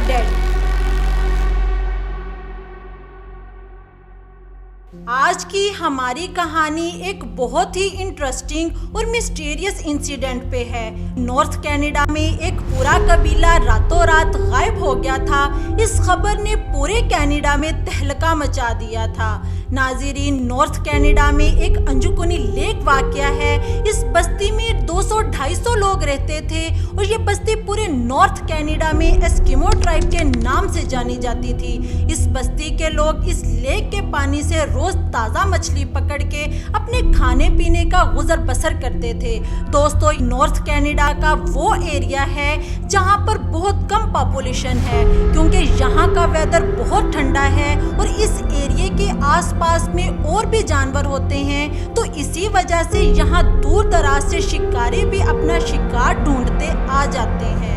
Dead. आज की हमारी कहानी एक बहुत ही इंटरेस्टिंग और मिस्टीरियस इंसिडेंट पे है। नॉर्थ कनाडा में एक पूरा कबीला रातों रात गायब हो गया था। इस खबर ने पूरे कनाडा में तहलका मचा दिया था। नाज़रीन, नॉर्थ कनाडा में एक अंजुकुनी लेक वाक़या है। इस बस्ती में 200-250 लोग रहते थे और ये बस्ती पूरे नॉर्थ कनाडा में एस्किमो ट्राइब के नाम से जानी जाती थी। इस बस्ती के लोग इस लेक के पानी से रोज ताज़ा मछली पकड़ के अपने खाने पीने का गुजर बसर करते थे। दोस्तों, नॉर्थ कनाडा का वो एरिया है जहाँ पर बहुत कम पॉपुलेशन है, क्योंकि यहाँ का वेदर बहुत ठंडा है और इस एरिया के आसपास में और भी जानवर होते हैं। तो इसी वजह से यहाँ दूर दराज से शिकारी भी अपना शिकार ढूंढते आ जाते हैं।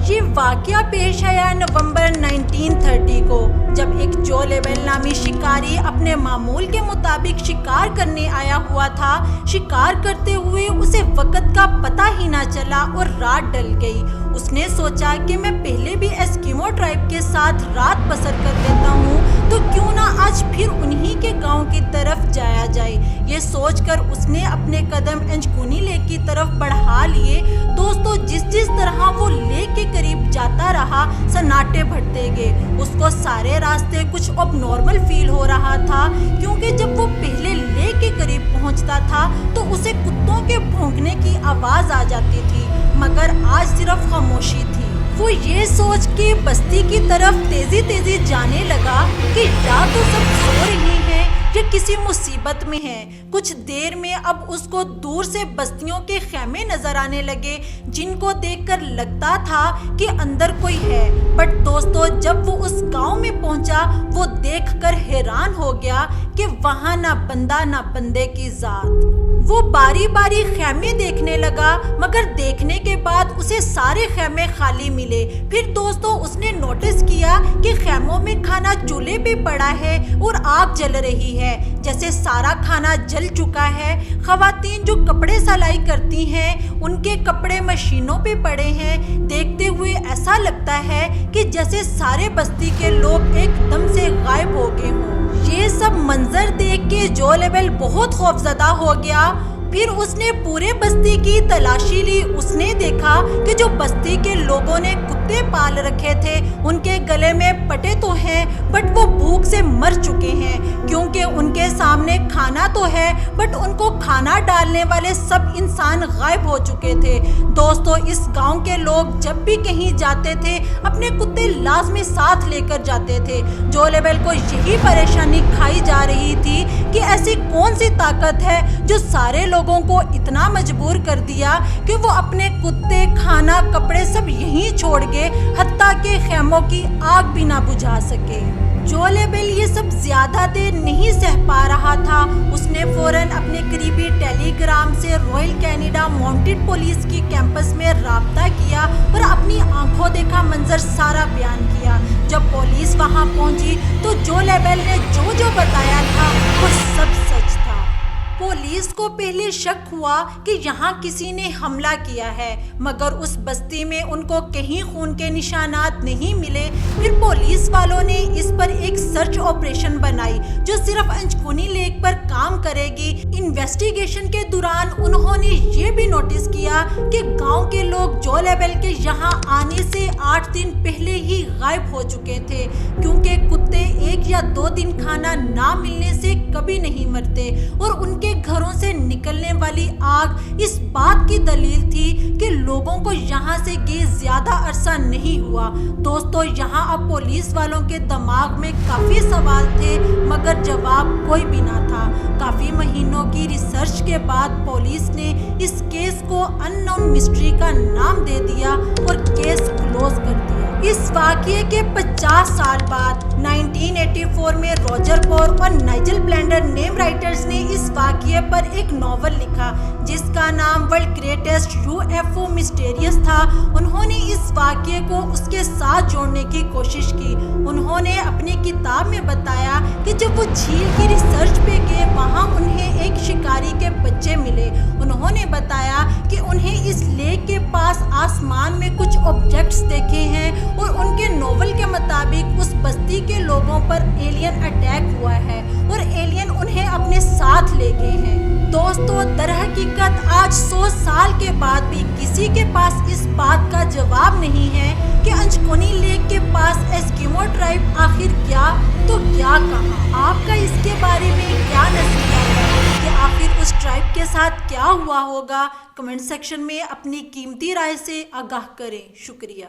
ये वाकया पेश आया नवंबर 1930 को, जब एक जो लेवल नामी शिकारी अपने मामूल के मुताबिक शिकार करने आया हुआ था। शिकार करते हुए उसे वक्त का पता ही ना चला और रात ढल गई। उसने सोचा कि मैं पहले भी एस्किमो ट्राइब के साथ रात बसर कर लेता हूँ, तो क्यों ना आज फिर उन्हीं के गांव की तरफ जाया जाए। ये सोचकर उसने अपने कदम अंजुकुनी लेक की तरफ बढ़ा लिए। दोस्तों, जिस तरह वो लेक के करीब जाता रहा, सन्नाटे बढ़ते गए। उसको सारे रास्ते कुछ अब नॉर्मल फील हो रहा था, क्योंकि जब वो पहले लेक के करीब पहुंचता था तो उसे कुत्तों के भौंकने की आवाज आ जाती थी, मगर आज सिर्फ खामोशी थी। वो ये सोच के बस्ती की तरफ तेजी जाने लगा कि या तो सब सो रहे हैं या किसी मुसीबत में है। कुछ देर में अब उसको दूर से बस्तियों के खेमे नजर आने लगे, जिनको देखकर लगता था कि अंदर कोई है। बट दोस्तों, जब वो उस गांव में पहुंचा, वो देखकर हैरान हो गया कि वहां ना बंदा ना बंदे की जात। वो बारी बारी खेमे देखने लगा, मगर देखने के बाद उसे सारे खेमे खाली मिले। फिर दोस्तों, उसने नोटिस किया कि खेमों में खाना चूल्हे पे पड़ा है और आग जल रही है, जैसे सारा खाना जल चुका है। खवातीन जो कपड़े सिलाई करती हैं, उनके कपड़े मशीनों पे पड़े हैं। देखते हुए ऐसा लगता है कि जैसे सारे बस्ती के लोग एकदम से गायब हो गए हों। ये सब मंजर देख के जो लेवल बहुत खौफजदा हो गया। फिर उसने पूरे बस्ती की तलाशी ली। उसने देखा कि जो बस्ती के लोगों ने कुत्ते पाल रखे थे, उनके गले में पटे तो हैं, बट वो भूख से मर चुके हैं, क्योंकि उनके सामने खाना तो है, बट उनको खाना डालने वाले सब इंसान गायब हो चुके थे। दोस्तों, इस गांव के लोग जब भी कहीं जाते थे, अपने कुत्ते लाजमी साथ लेकर जाते थे। जो लेवल को यही परेशानी खाई जा रही थी कि ऐसी कौन सी ताकत है जो सारे लोगों को इतना मजबूर कर दिया कि वो अपने कुत्ते, खाना, कपड़े सब यहीं छोड़ गए, हत्ता के खेमों की आग भी ना बुझा सके। जो लेवल ये सब ज्यादा देर नहीं सह पा रहा था। उसने फौरन अपने करीबी टेलीग्राम से रॉयल कनाडा माउंटेड पुलिस की कैंपस में राब्ता किया और अपनी आंखों देखा मंजर सारा बयान किया। जब पुलिस वहां पहुंची तो जो लेवल ने जो बताया था वो सब सच था। पुलिस को पहले शक हुआ कि यहाँ किसी ने हमला किया है, मगर उस बस्ती में उनको कहीं खून के निशानात नहीं मिले। फिर पुलिस वालों ने इस पर एक सर्च ऑपरेशन बनाई, जो सिर्फ अंजुकुनी लेक पर काम करेगी। इन्वेस्टिगेशन के दौरान उन्होंने ये भी नोटिस किया कि गांव के लोग जो लेवल के यहाँ आने से 8 दिन पहले ही गायब हो चुके थे, क्योंकि कुत्ते 1 या 2 दिन खाना ना मिलने से कभी नहीं मरते और उनके घरों से निकलने वाली आग इस बात की दलील थी कि लोगों को यहाँ से गए ज्यादा अरसा नहीं हुआ। दोस्तों, यहाँ अब पुलिस वालों के दिमाग में काफी सवाल थे, मगर जवाब कोई भी ना था। काफी महीनों की रिसर्च के बाद पुलिस ने इस केस को अननोन मिस्ट्री का नाम दे दिया और केस क्लोज कर दिया। इस वाकये के 50 साल बाद 1984 में रॉजर कोर और नाइजल ब्लेंडर नेम राइटर्स ने इस वाकये पर एक नॉवल लिखा, जिसका नाम वर्ल्ड ग्रेटेस्ट यूएफओ मिस्टीरियस था। उन्होंने इस वाकये को उसके साथ जोड़ने की कोशिश की। उन्होंने अपनी किताब में बताया कि जब वो झील की रिसर्च पे गए, वहाँ उन्हें एक शिकारी के बच्चे मिले। उन्होंने बताया कि उन्हें इस लेक के पास आसमान में कुछ ऑब्जेक्ट्स देखे हैं और उनके नॉवल के مطابق اس بستی کے لوگوں پر ایلین اٹیک ہوا ہے اور ایلین انہیں اپنے ساتھ لے گئے ہیں۔ دوستو، در حقیقت آج 100 سال کے بعد بھی کسی کے پاس اس بات کا جواب نہیں ہے کہ انچکونی لیک کے پاس ایسکیمو ٹرائب آخر کیا تو کیا کہاں۔ آپ کا اس کے بارے میں کیا نظریہ ہے کہ آخر اس ٹرائب کے ساتھ کیا ہوا ہوگا؟ کمنٹ سیکشن میں اپنی قیمتی رائے سے آگاہ کریں۔ شکریہ۔